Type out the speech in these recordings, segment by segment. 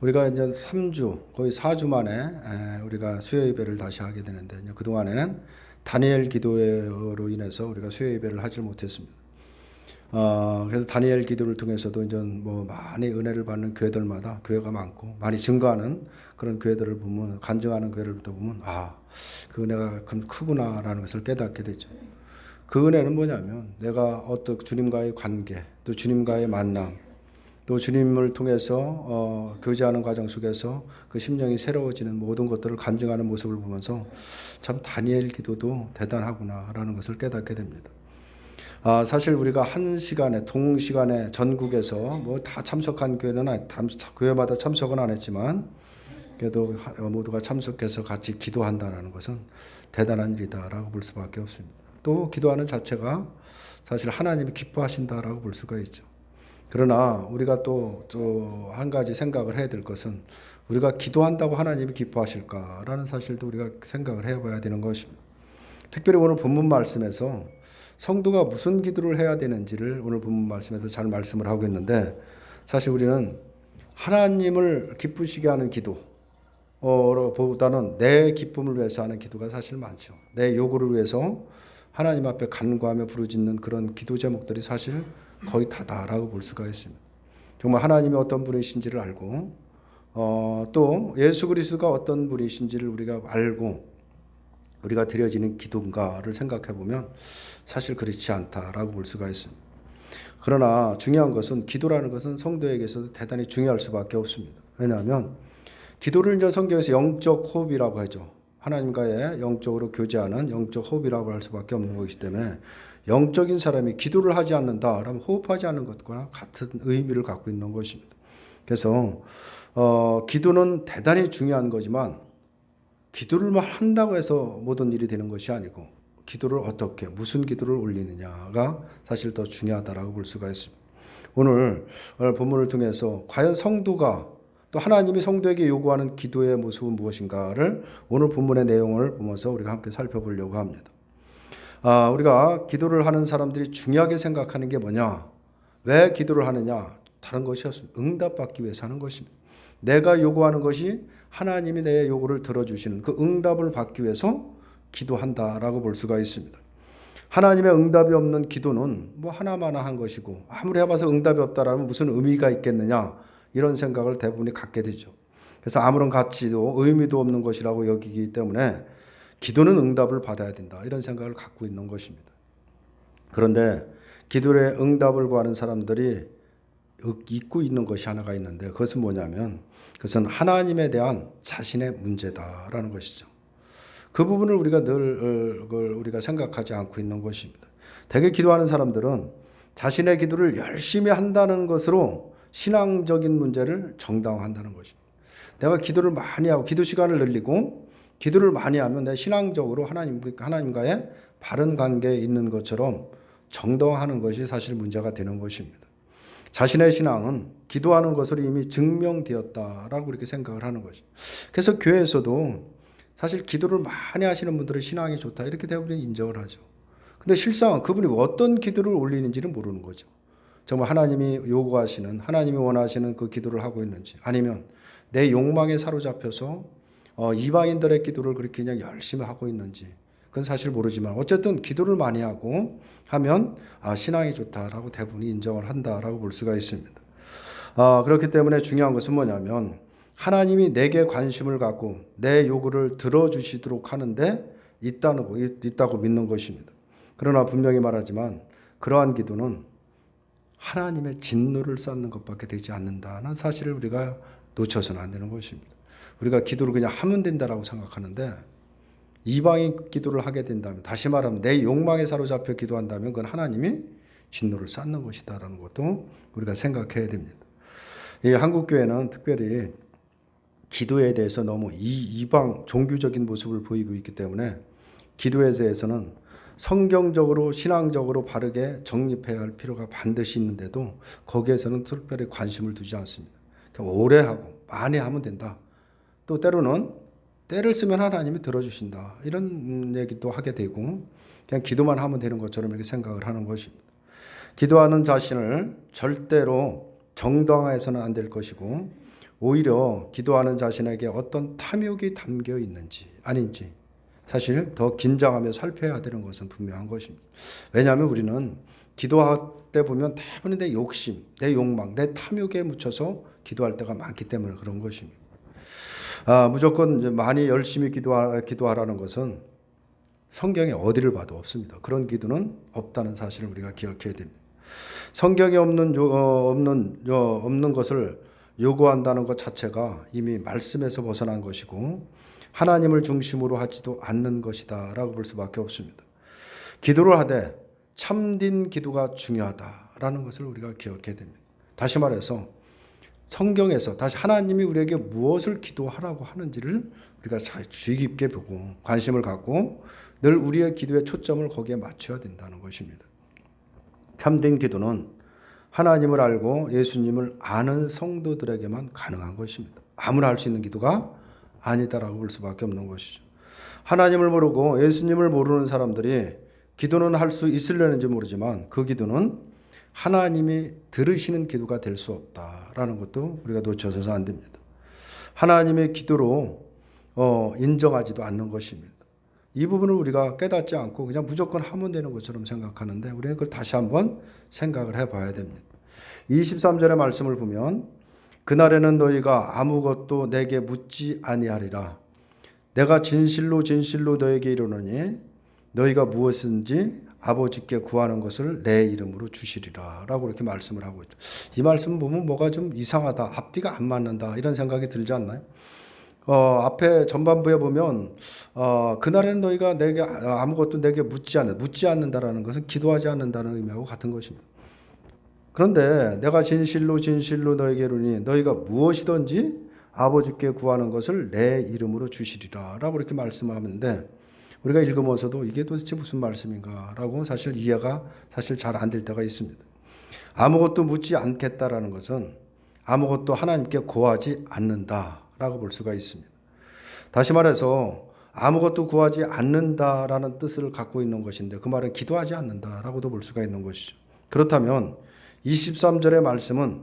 우리가 이제 3주, 거의 4주 만에 우리가 수요 예배를 다시 하게 되는데, 그동안에는 다니엘 기도로 인해서 우리가 수요 예배를 하지 못했습니다. 그래서 다니엘 기도를 통해서도 이제 뭐 많이 은혜를 받는 교회들마다 교회가 많고 많이 증가하는 그런 교회들을 보면, 간증하는 교회를 보면 그 은혜가 크구나라는 것을 깨닫게 되죠. 그 은혜는 뭐냐면, 내가 어떤 주님과의 관계, 또 주님과의 만남, 또 주님을 통해서 교제하는 과정 속에서 그 심령이 새로워지는 모든 것들을 간증하는 모습을 보면서 참 다니엘 기도도 대단하구나라는 것을 깨닫게 됩니다. 사실 우리가 한 시간에 동시간에 전국에서 뭐 다 참석한 교회마다 참석은 안 했지만, 그래도 모두가 참석해서 같이 기도한다는 것은 대단한 일이다라고 볼 수밖에 없습니다. 또 기도하는 자체가 사실 하나님이 기뻐하신다라고 볼 수가 있죠. 그러나 우리가 또 한 가지 생각을 해야 될 것은, 우리가 기도한다고 하나님이 기뻐하실까라는 사실도 우리가 생각을 해봐야 되는 것입니다. 특별히 오늘 본문 말씀에서 성도가 무슨 기도를 해야 되는지를 오늘 본문 말씀에서 잘 말씀을 하고 있는데, 사실 우리는 하나님을 기쁘시게 하는 기도 보다는 내 기쁨을 위해서 하는 기도가 사실 많죠. 내 요구를 위해서 하나님 앞에 간구하며 부르짖는 그런 기도 제목들이 사실 거의 다다라고 볼 수가 있습니다. 정말 하나님이 어떤 분이신지를 알고, 또 예수 그리스도가 어떤 분이신지를 우리가 알고 우리가 드려지는 기도인가를 생각해 보면 사실 그렇지 않다라고 볼 수가 있습니다. 그러나 중요한 것은, 기도라는 것은 성도에게서도 대단히 중요할 수밖에 없습니다. 왜냐하면 기도를 이제 성경에서 영적 호흡이라고 하죠. 하나님과의 영적으로 교제하는 영적 호흡이라고 할 수밖에 없는 것이기 때문에, 영적인 사람이 기도를 하지 않는다 그러면 호흡하지 않는 것과 같은 의미를 갖고 있는 것입니다. 그래서 기도는 대단히 중요한 거지만, 기도를 한다고 해서 모든 일이 되는 것이 아니고, 기도를 어떻게, 무슨 기도를 올리느냐가 사실 더 중요하다라고 볼 수가 있습니다. 오늘 본문을 통해서 과연 성도가, 또 하나님이 성도에게 요구하는 기도의 모습은 무엇인가를 오늘 본문의 내용을 보면서 우리가 함께 살펴보려고 합니다. 우리가 기도를 하는 사람들이 중요하게 생각하는 게 뭐냐? 왜 기도를 하느냐? 다른 것이 없습니다. 응답받기 위해서 하는 것입니다. 내가 요구하는 것이 하나님이 내 요구를 들어주시는 그 응답을 받기 위해서 기도한다라고 볼 수가 있습니다. 하나님의 응답이 없는 기도는 뭐 하나마나 한 것이고, 아무리 해봐서 응답이 없다라면 무슨 의미가 있겠느냐, 이런 생각을 대부분이 갖게 되죠. 그래서 아무런 가치도 의미도 없는 것이라고 여기기 때문에 기도는 응답을 받아야 된다, 이런 생각을 갖고 있는 것입니다. 그런데 기도의 응답을 구하는 사람들이 잊고 있는 것이 하나가 있는데, 그것은 뭐냐면, 그것은 하나님에 대한 자신의 문제다라는 것이죠. 그 부분을 우리가 늘 우리가 생각하지 않고 있는 것입니다. 대개 기도하는 사람들은 자신의 기도를 열심히 한다는 것으로 신앙적인 문제를 정당화한다는 것입니다. 내가 기도를 많이 하고 기도 시간을 늘리고 기도를 많이 하면 내 신앙적으로 하나님과의 바른 관계에 있는 것처럼 정당화하는 것이 사실 문제가 되는 것입니다. 자신의 신앙은 기도하는 것으로 이미 증명되었다라고 이렇게 생각을 하는 것이죠. 그래서 교회에서도 사실 기도를 많이 하시는 분들은 신앙이 좋다, 이렇게 대부분 인정을 하죠. 근데 실상은 그분이 어떤 기도를 올리는지는 모르는 거죠. 정말 하나님이 요구하시는, 하나님이 원하시는 그 기도를 하고 있는지, 아니면 내 욕망에 사로잡혀서 이방인들의 기도를 그렇게 그냥 열심히 하고 있는지, 그건 사실 모르지만 어쨌든 기도를 많이 하고 하면 신앙이 좋다라고 대부분이 인정을 한다라고 볼 수가 있습니다. 그렇기 때문에 중요한 것은 뭐냐면, 하나님이 내게 관심을 갖고 내 요구를 들어주시도록 하는데 있다고 믿는 것입니다. 그러나 분명히 말하지만, 그러한 기도는 하나님의 진노를 쌓는 것밖에 되지 않는다는 사실을 우리가 놓쳐서는 안 되는 것입니다. 우리가 기도를 그냥 하면 된다라고 생각하는데, 이방인 기도를 하게 된다면, 다시 말하면 내 욕망에 사로잡혀 기도한다면, 그건 하나님이 진노를 쌓는 것이다라는 것도 우리가 생각해야 됩니다. 이 한국교회는 특별히 기도에 대해서 너무 이방 종교적인 모습을 보이고 있기 때문에, 기도에 대해서는 성경적으로 신앙적으로 바르게 정립해야 할 필요가 반드시 있는데도 거기에서는 특별히 관심을 두지 않습니다. 오래 하고 많이 하면 된다. 또 때로는 때를 쓰면 하나님이 들어주신다, 이런 얘기도 하게 되고, 그냥 기도만 하면 되는 것처럼 이렇게 생각을 하는 것입니다. 기도하는 자신을 절대로 정당화해서는 안 될 것이고, 오히려 기도하는 자신에게 어떤 탐욕이 담겨 있는지 아닌지 사실 더 긴장하며 살펴야 되는 것은 분명한 것입니다. 왜냐하면 우리는 기도할 때 보면 대부분 내 욕심, 내 욕망, 내 탐욕에 묻혀서 기도할 때가 많기 때문에 그런 것입니다. 무조건 많이 열심히 기도하라는 것은 성경에 어디를 봐도 없습니다. 그런 기도는 없다는 사실을 우리가 기억해야 됩니다. 성경에 없는 것을 요구한다는 것 자체가 이미 말씀에서 벗어난 것이고 하나님을 중심으로 하지도 않는 것이다 라고 볼 수밖에 없습니다. 기도를 하되 참된 기도가 중요하다라는 것을 우리가 기억해야 됩니다. 다시 말해서 성경에서 다시 하나님이 우리에게 무엇을 기도하라고 하는지를 우리가 잘 주의 깊게 보고 관심을 갖고 늘 우리의 기도의 초점을 거기에 맞춰야 된다는 것입니다. 참된 기도는 하나님을 알고 예수님을 아는 성도들에게만 가능한 것입니다. 아무나 할 수 있는 기도가 아니다라고 볼 수밖에 없는 것이죠. 하나님을 모르고 예수님을 모르는 사람들이 기도는 할 수 있으려는지 모르지만 그 기도는 하나님이 들으시는 기도가 될 수 없다라는 것도 우리가 놓쳐서는 안 됩니다. 하나님의 기도로 인정하지도 않는 것입니다. 이 부분을 우리가 깨닫지 않고 그냥 무조건 하면 되는 것처럼 생각하는데 우리는 그걸 다시 한번 생각을 해봐야 됩니다. 23절의 말씀을 보면 그날에는 너희가 아무것도 내게 묻지 아니하리라. 내가 진실로 진실로 너에게 이르노니 너희가 무엇인지 아버지께 구하는 것을 내 이름으로 주시리라 라고 이렇게 말씀을 하고 있죠. 이 말씀 보면 뭐가 좀 이상하다, 앞뒤가 안 맞는다 이런 생각이 들지 않나요? 앞에 전반부에 보면 그날에는 너희가 내게 아무것도 내게 묻지 않는다라는 것은 기도하지 않는다는 의미하고 같은 것입니다. 그런데 내가 진실로 진실로 너에게 이르노니 너희가 무엇이든지 아버지께 구하는 것을 내 이름으로 주시리라 라고 이렇게 말씀하는데 우리가 읽으면서도 이게 도대체 무슨 말씀인가 라고 사실 이해가 사실 잘 안 될 때가 있습니다. 아무것도 묻지 않겠다라는 것은 아무것도 하나님께 구하지 않는다라고 볼 수가 있습니다. 다시 말해서 아무것도 구하지 않는다라는 뜻을 갖고 있는 것인데 그 말은 기도하지 않는다라고도 볼 수가 있는 것이죠. 그렇다면 23절의 말씀은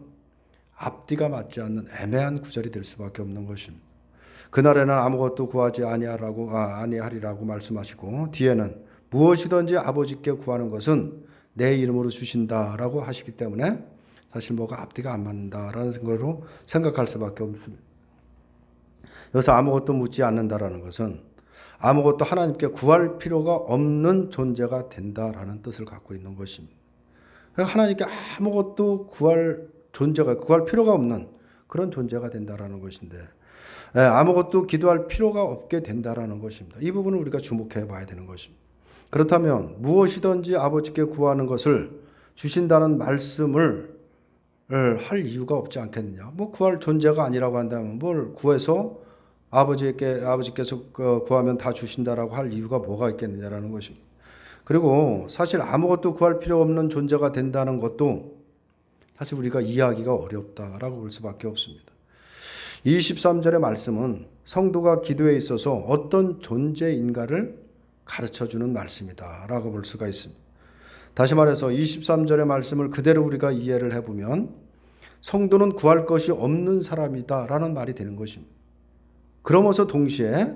앞뒤가 맞지 않는 애매한 구절이 될 수밖에 없는 것입니다. 그날에는 아무것도 구하지 아니하리라고 말씀하시고 뒤에는 무엇이든지 아버지께 구하는 것은 내 이름으로 주신다라고 하시기 때문에 사실 뭐가 앞뒤가 안 맞는다라는 생각으로 생각할 수밖에 없습니다. 여기서 아무것도 묻지 않는다라는 것은 아무것도 하나님께 구할 필요가 없는 존재가 된다라는 뜻을 갖고 있는 것입니다. 하나님께 아무것도 구할 필요가 없는 그런 존재가 된다라는 것인데 아무것도 기도할 필요가 없게 된다라는 것입니다. 이 부분을 우리가 주목해 봐야 되는 것입니다. 그렇다면 무엇이든지 아버지께 구하는 것을 주신다는 말씀을 할 이유가 없지 않겠느냐. 뭐 구할 존재가 아니라고 한다면 뭘 구해서 아버지께서 구하면 다 주신다라고 할 이유가 뭐가 있겠느냐라는 것입니다. 그리고 사실 아무것도 구할 필요 없는 존재가 된다는 것도 사실 우리가 이해하기가 어렵다라고 볼 수밖에 없습니다. 23절의 말씀은 성도가 기도에 있어서 어떤 존재인가를 가르쳐주는 말씀이다라고 볼 수가 있습니다. 다시 말해서 23절의 말씀을 그대로 우리가 이해를 해보면 성도는 구할 것이 없는 사람이다라는 말이 되는 것입니다. 그러면서 동시에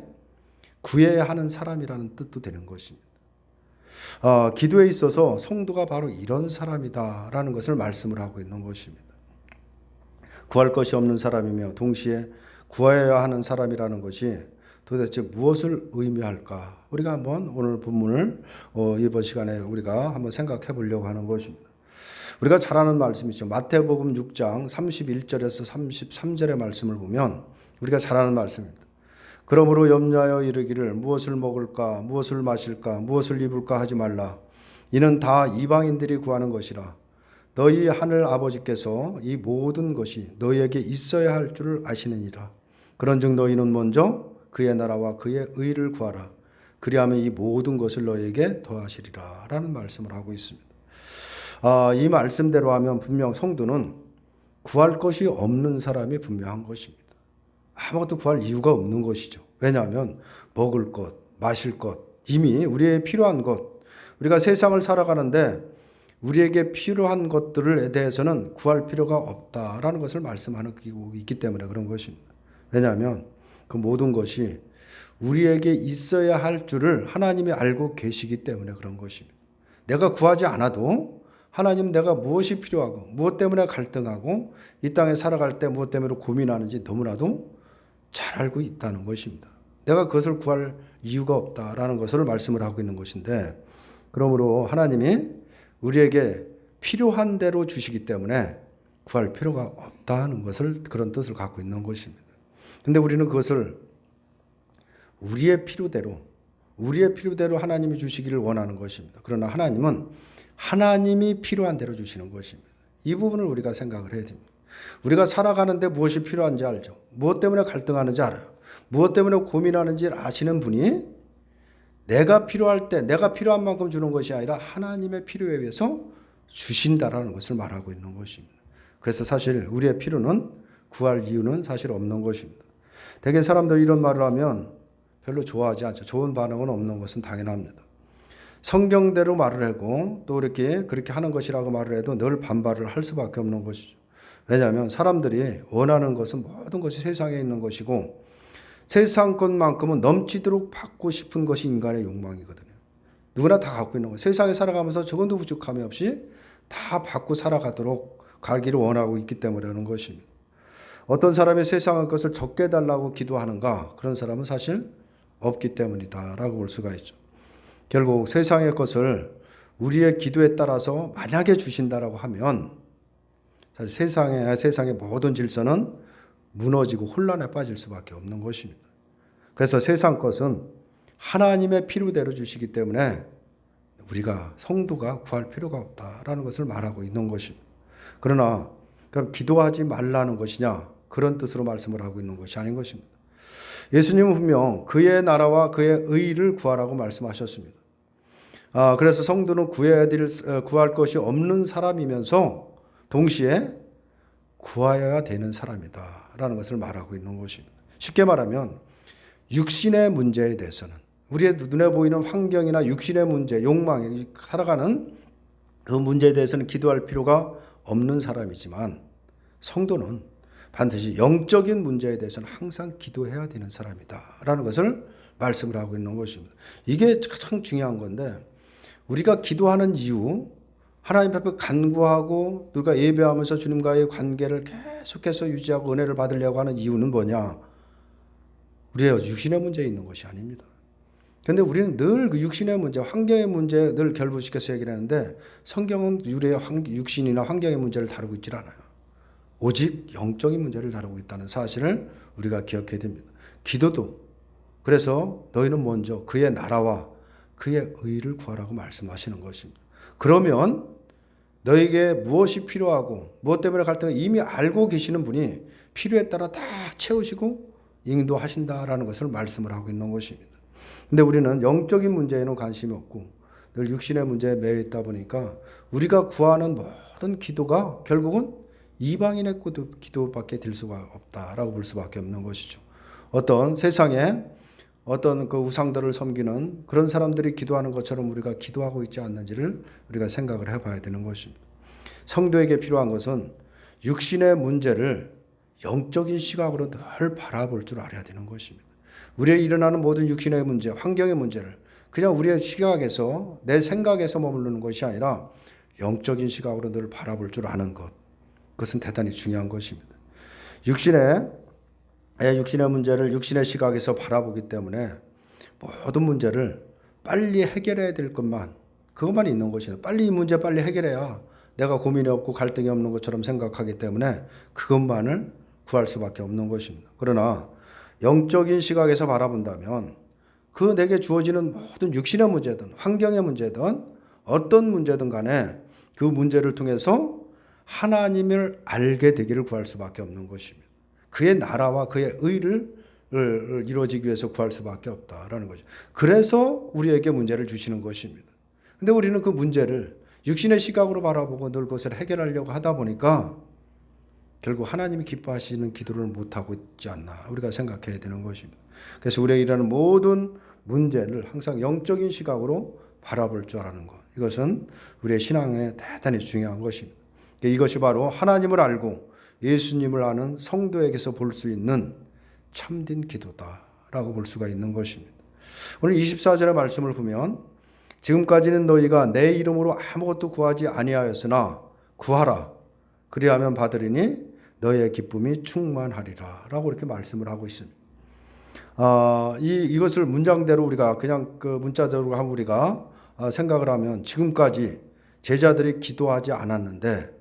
구해야 하는 사람이라는 뜻도 되는 것입니다. 기도에 있어서 성도가 바로 이런 사람이다라는 것을 말씀을 하고 있는 것입니다. 구할 것이 없는 사람이며 동시에 구해야 하는 사람이라는 것이 도대체 무엇을 의미할까? 우리가 한번 오늘 본문을 이번 시간에 우리가 한번 생각해 보려고 하는 것입니다. 우리가 잘 아는 말씀이죠. 마태복음 6장 31절에서 33절의 말씀을 보면 우리가 잘 아는 말씀입니다. 그러므로 염려하여 이르기를 무엇을 먹을까, 무엇을 마실까, 무엇을 입을까 하지 말라. 이는 다 이방인들이 구하는 것이라. 너희 하늘 아버지께서 이 모든 것이 너희에게 있어야 할 줄을 아시느니라. 그런즉 너희는 먼저 그의 나라와 그의 의를 구하라. 그리하면 이 모든 것을 너희에게 더하시리라 라는 말씀을 하고 있습니다. 이 말씀대로 하면 분명 성도는 구할 것이 없는 사람이 분명한 것입니다. 아무것도 구할 이유가 없는 것이죠. 왜냐하면 먹을 것, 마실 것, 이미 우리의 필요한 것, 우리가 세상을 살아가는데 우리에게 필요한 것들에 대해서는 구할 필요가 없다라는 것을 말씀하고 있기 때문에 그런 것입니다. 왜냐하면 그 모든 것이 우리에게 있어야 할 줄을 하나님이 알고 계시기 때문에 그런 것입니다. 내가 구하지 않아도 하나님 내가 무엇이 필요하고 무엇 때문에 갈등하고 이 땅에 살아갈 때 무엇 때문에 고민하는지 너무나도 잘 알고 있다는 것입니다. 내가 그것을 구할 이유가 없다라는 것을 말씀을 하고 있는 것인데, 그러므로 하나님이 우리에게 필요한 대로 주시기 때문에 구할 필요가 없다는 것을, 그런 뜻을 갖고 있는 것입니다. 근데 우리는 그것을 우리의 필요대로 하나님이 주시기를 원하는 것입니다. 그러나 하나님은 하나님이 필요한 대로 주시는 것입니다. 이 부분을 우리가 생각을 해야 됩니다. 우리가 살아가는데 무엇이 필요한지 알죠. 무엇 때문에 갈등하는지 알아요. 무엇 때문에 고민하는지 아시는 분이 내가 필요할 때 내가 필요한 만큼 주는 것이 아니라 하나님의 필요에 의해서 주신다라는 것을 말하고 있는 것입니다. 그래서 사실 우리의 필요는 구할 이유는 사실 없는 것입니다. 대개 사람들이 이런 말을 하면 별로 좋아하지 않죠. 좋은 반응은 없는 것은 당연합니다. 성경대로 말을 하고 또 이렇게 그렇게 하는 것이라고 말을 해도 늘 반발을 할 수밖에 없는 것이죠. 왜냐하면 사람들이 원하는 것은 모든 것이 세상에 있는 것이고 세상 것만큼은 넘치도록 받고 싶은 것이 인간의 욕망이거든요. 누구나 다 갖고 있는 거예요. 세상에 살아가면서 조금도 부족함이 없이 다 받고 살아가도록 가기를 원하고 있기 때문에 그런 것입니다. 어떤 사람이 세상의 것을 적게 달라고 기도하는가? 그런 사람은 사실 없기 때문이다라고 볼 수가 있죠. 결국 세상의 것을 우리의 기도에 따라서 만약에 주신다라고 하면 사실 세상의 모든 질서는 무너지고 혼란에 빠질 수밖에 없는 것입니다. 그래서 세상 것은 하나님의 필요대로 주시기 때문에 우리가 성도가 구할 필요가 없다라는 것을 말하고 있는 것입니다. 그러나 그럼 기도하지 말라는 것이냐? 그런 뜻으로 말씀을 하고 있는 것이 아닌 것입니다. 예수님은 분명 그의 나라와 그의 의를 구하라고 말씀하셨습니다. 그래서 성도는 구할 것이 없는 사람이면서 동시에 구하여야 되는 사람이다라는 것을 말하고 있는 것입니다. 쉽게 말하면 육신의 문제에 대해서는 우리의 눈에 보이는 환경이나 육신의 문제, 욕망, 살아가는 그 문제에 대해서는 기도할 필요가 없는 사람이지만 성도는 반드시 영적인 문제에 대해서는 항상 기도해야 되는 사람이다라는 것을 말씀을 하고 있는 것입니다. 이게 가장 중요한 건데 우리가 기도하는 이유, 하나님 앞에 간구하고 누가 예배하면서 주님과의 관계를 계속해서 유지하고 은혜를 받으려고 하는 이유는 뭐냐? 우리의 육신의 문제에 있는 것이 아닙니다. 그런데 우리는 늘 그 육신의 문제, 환경의 문제에 늘 결부시켜서 얘기를 하는데 성경은 우리의 육신이나 환경의 문제를 다루고 있질 않아요. 오직 영적인 문제를 다루고 있다는 사실을 우리가 기억해야 됩니다. 기도도 그래서 너희는 먼저 그의 나라와 그의 의를 구하라고 말씀하시는 것입니다. 그러면 너에게 무엇이 필요하고 무엇 때문에 갈등을 이미 알고 계시는 분이 필요에 따라 다 채우시고 인도하신다라는 것을 말씀을 하고 있는 것입니다. 근데 우리는 영적인 문제에는 관심이 없고 늘 육신의 문제에 매여 있다 보니까 우리가 구하는 모든 기도가 결국은 이방인의 기도밖에 될 수가 없다라고 볼 수밖에 없는 것이죠. 어떤 세상에 어떤 그 우상들을 섬기는 그런 사람들이 기도하는 것처럼 우리가 기도하고 있지 않는지를 우리가 생각을 해봐야 되는 것입니다. 성도에게 필요한 것은 육신의 문제를 영적인 시각으로 늘 바라볼 줄 알아야 되는 것입니다. 우리의 일어나는 모든 육신의 문제, 환경의 문제를 그냥 우리의 시각에서 내 생각에서 머무르는 것이 아니라 영적인 시각으로 늘 바라볼 줄 아는 것, 그것은 대단히 중요한 것입니다. 육신의 문제를 육신의 시각에서 바라보기 때문에 모든 문제를 빨리 해결해야 될 그것만 있는 것이에요. 빨리 이 문제 빨리 해결해야 내가 고민이 없고 갈등이 없는 것처럼 생각하기 때문에 그것만을 구할 수밖에 없는 것입니다. 그러나 영적인 시각에서 바라본다면 그 내게 주어지는 모든 육신의 문제든 환경의 문제든 어떤 문제든 간에 그 문제를 통해서 하나님을 알게 되기를 구할 수밖에 없는 것입니다. 그의 나라와 그의 의를 이루어지기 위해서 구할 수밖에 없다라는 거죠. 그래서 우리에게 문제를 주시는 것입니다. 근데 우리는 그 문제를 육신의 시각으로 바라보고 늘 그것을 해결하려고 하다 보니까 결국 하나님이 기뻐하시는 기도를 못하고 있지 않나 우리가 생각해야 되는 것입니다. 그래서 우리가 일하는 모든 문제를 항상 영적인 시각으로 바라볼 줄 아는 것, 이것은 우리의 신앙에 대단히 중요한 것입니다. 이것이 바로 하나님을 알고 예수님을 아는 성도에게서 볼 수 있는 참된 기도다라고 볼 수가 있는 것입니다. 오늘 24절의 말씀을 보면 지금까지는 너희가 내 이름으로 아무것도 구하지 아니하였으나 구하라 그리하면 받으리니 너희의 기쁨이 충만하리라 라고 이렇게 말씀을 하고 있습니다. 이것을 문장대로 우리가 그냥 그 문자대로 하면 우리가 생각을 하면 지금까지 제자들이 기도하지 않았는데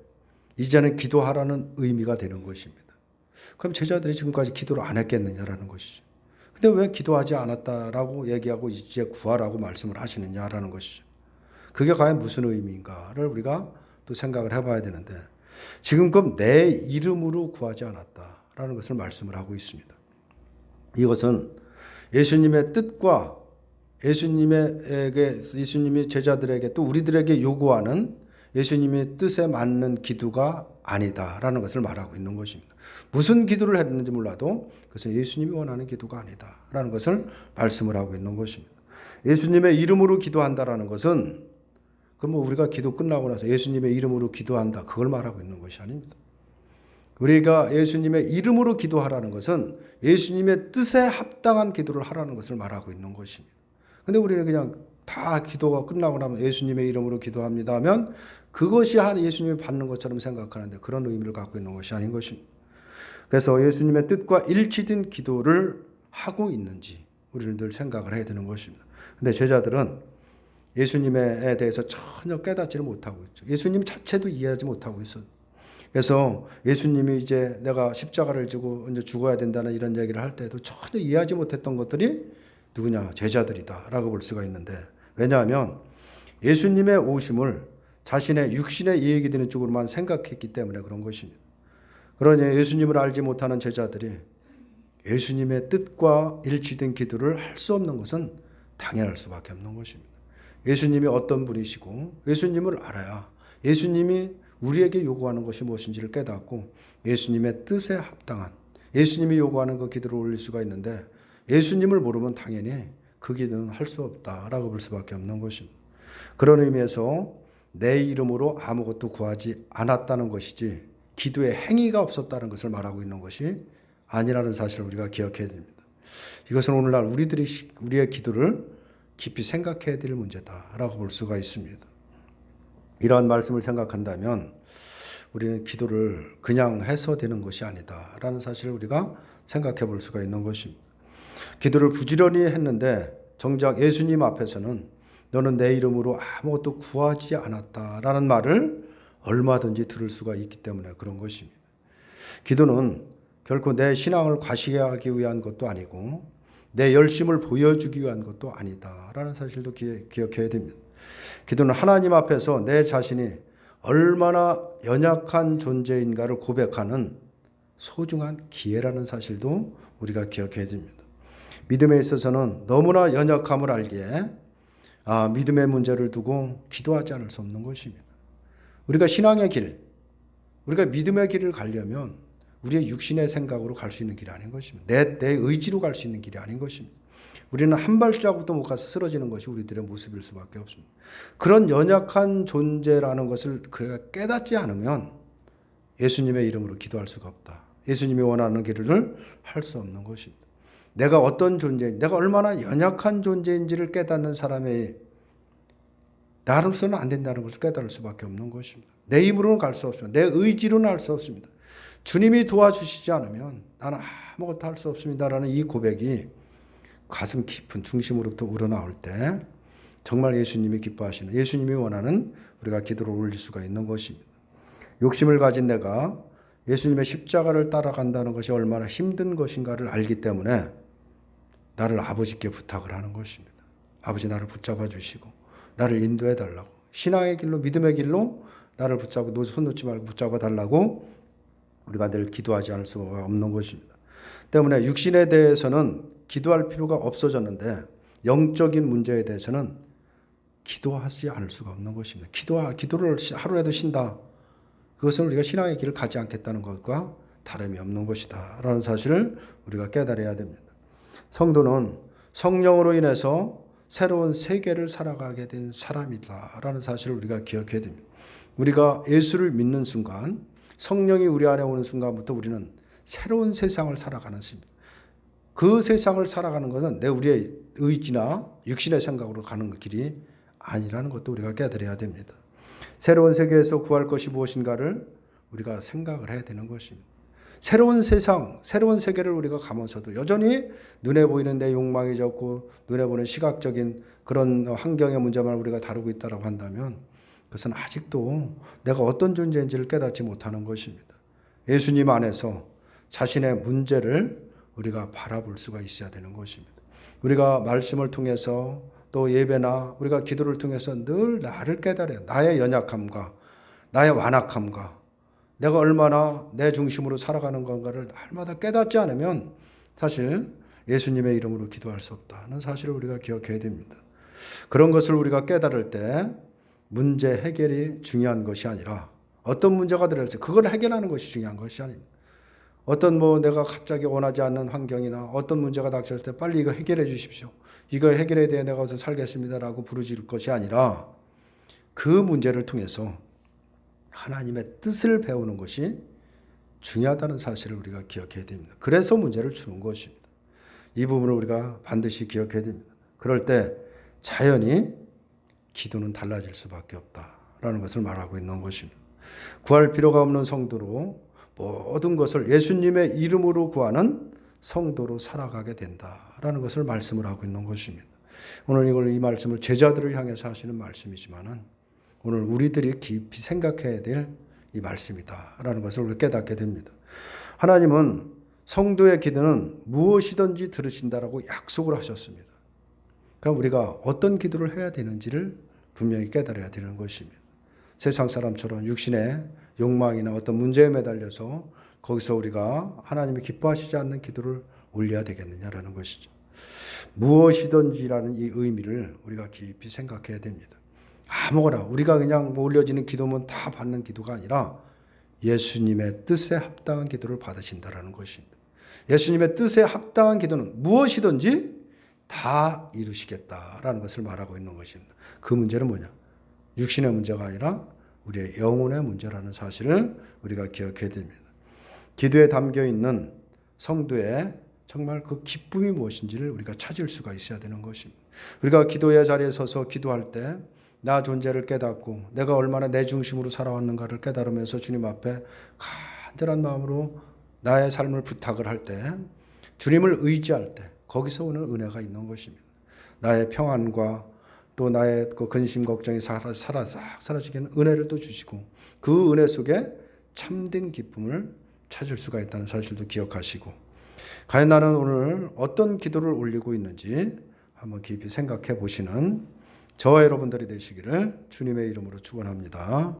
이제는 기도하라는 의미가 되는 것입니다. 그럼 제자들이 지금까지 기도를 안 했겠느냐라는 것이죠. 근데 왜 기도하지 않았다라고 얘기하고 이제 구하라고 말씀을 하시느냐라는 것이죠. 그게 과연 무슨 의미인가를 우리가 또 생각을 해봐야 되는데 지금껏 내 이름으로 구하지 않았다라는 것을 말씀을 하고 있습니다. 이것은 예수님의 뜻과 예수님이 제자들에게 또 우리들에게 요구하는 예수님의 뜻에 맞는 기도가 아니다라는 것을 말하고 있는 것입니다. 무슨 기도를 했는지 몰라도 그것은 예수님이 원하는 기도가 아니다라는 것을 말씀을 하고 있는 것입니다. 예수님의 이름으로 기도한다라는 것은 우리가 기도 끝나고 나서 예수님의 이름으로 기도한다 그걸 말하고 있는 것이 아닙니다. 우리가 예수님의 이름으로 기도하라는 것은 예수님의 뜻에 합당한 기도를 하라는 것을 말하고 있는 것입니다. 근데 우리는 그냥 다 기도가 끝나고 나면 예수님의 이름으로 기도합니다 하면 그것이 예수님이 받는 것처럼 생각하는데 그런 의미를 갖고 있는 것이 아닌 것입니다. 그래서 예수님의 뜻과 일치된 기도를 하고 있는지 우리는 늘 생각을 해야 되는 것입니다. 근데 제자들은 예수님에 대해서 전혀 깨닫지를 못하고 있죠. 예수님 자체도 이해하지 못하고 있어요. 그래서 예수님이 이제 내가 십자가를 지고 이제 죽어야 된다는 이런 얘기를 할 때도 전혀 이해하지 못했던 것들이 누구냐? 제자들이다라고 볼 수가 있는데 왜냐하면 예수님의 오심을 자신의 육신의 이익이 되는 쪽으로만 생각했기 때문에 그런 것입니다. 그러니 예수님을 알지 못하는 제자들이 예수님의 뜻과 일치된 기도를 할 수 없는 것은 당연할 수밖에 없는 것입니다. 예수님이 어떤 분이시고 예수님을 알아야 예수님이 우리에게 요구하는 것이 무엇인지를 깨닫고 예수님의 뜻에 합당한 예수님이 요구하는 그 기도를 올릴 수가 있는데 예수님을 모르면 당연히 그 기도는 할 수 없다라고 볼 수밖에 없는 것입니다. 그런 의미에서 내 이름으로 아무것도 구하지 않았다는 것이지 기도의 행위가 없었다는 것을 말하고 있는 것이 아니라는 사실을 우리가 기억해야 됩니다. 이것은 오늘날 우리의 기도를 깊이 생각해야 될 문제다라고 볼 수가 있습니다. 이러한 말씀을 생각한다면 우리는 기도를 그냥 해서 되는 것이 아니다라는 사실을 우리가 생각해 볼 수가 있는 것입니다. 기도를 부지런히 했는데 정작 예수님 앞에서는 너는 내 이름으로 아무것도 구하지 않았다라는 말을 얼마든지 들을 수가 있기 때문에 그런 것입니다. 기도는 결코 내 신앙을 과시하기 위한 것도 아니고 내 열심을 보여주기 위한 것도 아니다라는 사실도 기억해야 됩니다. 기도는 하나님 앞에서 내 자신이 얼마나 연약한 존재인가를 고백하는 소중한 기회라는 사실도 우리가 기억해야 됩니다. 믿음에 있어서는 너무나 연약함을 알기에 믿음의 문제를 두고 기도하지 않을 수 없는 것입니다. 우리가 신앙의 길, 우리가 믿음의 길을 가려면 우리의 육신의 생각으로 갈 수 있는 길이 아닌 것입니다. 내 의지로 갈 수 있는 길이 아닌 것입니다. 우리는 한 발자국도 못 가서 쓰러지는 것이 우리들의 모습일 수밖에 없습니다. 그런 연약한 존재라는 것을 그가 깨닫지 않으면 예수님의 이름으로 기도할 수가 없다. 예수님이 원하는 길을 할 수 없는 것입니다. 내가 어떤 존재인지, 내가 얼마나 연약한 존재인지를 깨닫는 사람의 나로서는 안 된다는 것을 깨달을 수밖에 없는 것입니다. 내 힘으로는 갈 수 없습니다. 내 의지로는 할 수 없습니다. 주님이 도와주시지 않으면 나는 아무것도 할 수 없습니다라는 이 고백이 가슴 깊은 중심으로부터 우러나올 때 정말 예수님이 기뻐하시는, 예수님이 원하는 우리가 기도를 올릴 수가 있는 것입니다. 욕심을 가진 내가 예수님의 십자가를 따라간다는 것이 얼마나 힘든 것인가를 알기 때문에 나를 아버지께 부탁을 하는 것입니다. 아버지 나를 붙잡아 주시고 나를 인도해 달라고, 신앙의 길로, 믿음의 길로 나를 붙잡고 손 놓지 말고 붙잡아 달라고 우리가 늘 기도하지 않을 수가 없는 것입니다. 때문에 육신에 대해서는 기도할 필요가 없어졌는데 영적인 문제에 대해서는 기도하지 않을 수가 없는 것입니다. 기도를 하루라도 쉰다. 그것은 우리가 신앙의 길을 가지 않겠다는 것과 다름이 없는 것이다 라는 사실을 우리가 깨달아야 됩니다. 성도는 성령으로 인해서 새로운 세계를 살아가게 된 사람이다라는 사실을 우리가 기억해야 됩니다. 우리가 예수를 믿는 순간, 성령이 우리 안에 오는 순간부터 우리는 새로운 세상을 살아가는 것입니다. 그 세상을 살아가는 것은 우리의 의지나 육신의 생각으로 가는 길이 아니라는 것도 우리가 깨달아야 됩니다. 새로운 세계에서 구할 것이 무엇인가를 우리가 생각을 해야 되는 것입니다. 새로운 세상, 새로운 세계를 우리가 가면서도 여전히 눈에 보이는 내 욕망이 적고 눈에 보는 시각적인 그런 환경의 문제만 우리가 다루고 있다고 한다면 그것은 아직도 내가 어떤 존재인지를 깨닫지 못하는 것입니다. 예수님 안에서 자신의 문제를 우리가 바라볼 수가 있어야 되는 것입니다. 우리가 말씀을 통해서 또 예배나 우리가 기도를 통해서 늘 나를 깨달아요. 나의 연약함과 나의 완악함과 내가 얼마나 내 중심으로 살아가는 건가를 날마다 깨닫지 않으면 사실 예수님의 이름으로 기도할 수 없다는 사실을 우리가 기억해야 됩니다. 그런 것을 우리가 깨달을 때 문제 해결이 중요한 것이 아니라 어떤 문제가 들어서 그걸 해결하는 것이 중요한 것이 아닙니다. 어떤 내가 갑자기 원하지 않는 환경이나 어떤 문제가 닥쳤을 때 빨리 이거 해결해 주십시오. 이거 해결에 대해 내가 어서 살겠습니다라고 부르짖을 것이 아니라 그 문제를 통해서 하나님의 뜻을 배우는 것이 중요하다는 사실을 우리가 기억해야 됩니다. 그래서 문제를 주는 것입니다. 이 부분을 우리가 반드시 기억해야 됩니다. 그럴 때 자연히 기도는 달라질 수밖에 없다라는 것을 말하고 있는 것입니다. 구할 필요가 없는 성도로 모든 것을 예수님의 이름으로 구하는 성도로 살아가게 된다라는 것을 말씀을 하고 있는 것입니다. 오늘 이 말씀을 제자들을 향해서 하시는 말씀이지만은 오늘 우리들이 깊이 생각해야 될 이 말씀이다라는 것을 우리가 깨닫게 됩니다. 하나님은 성도의 기도는 무엇이든지 들으신다라고 약속을 하셨습니다. 그럼 우리가 어떤 기도를 해야 되는지를 분명히 깨달아야 되는 것입니다. 세상 사람처럼 육신의 욕망이나 어떤 문제에 매달려서 거기서 우리가 하나님이 기뻐하시지 않는 기도를 올려야 되겠느냐라는 것이죠. 무엇이든지라는 이 의미를 우리가 깊이 생각해야 됩니다. 아무거나 우리가 그냥 올려지는 기도면 다 받는 기도가 아니라 예수님의 뜻에 합당한 기도를 받으신다라는 것입니다. 예수님의 뜻에 합당한 기도는 무엇이든지 다 이루시겠다라는 것을 말하고 있는 것입니다. 그 문제는 뭐냐? 육신의 문제가 아니라 우리의 영혼의 문제라는 사실을 우리가 기억해야 됩니다. 기도에 담겨 있는 성도의 정말 그 기쁨이 무엇인지를 우리가 찾을 수가 있어야 되는 것입니다. 우리가 기도의 자리에 서서 기도할 때 나 존재를 깨닫고 내가 얼마나 내 중심으로 살아왔는가를 깨달으면서 주님 앞에 간절한 마음으로 나의 삶을 부탁을 할 때 주님을 의지할 때 거기서 오는 은혜가 있는 것입니다. 나의 평안과 또 나의 그 근심 걱정이 사라지게 하는 은혜를 또 주시고 그 은혜 속에 참된 기쁨을 찾을 수가 있다는 사실도 기억하시고 과연 나는 오늘 어떤 기도를 올리고 있는지 한번 깊이 생각해 보시는 저와 여러분들이 되시기를 주님의 이름으로 축원합니다.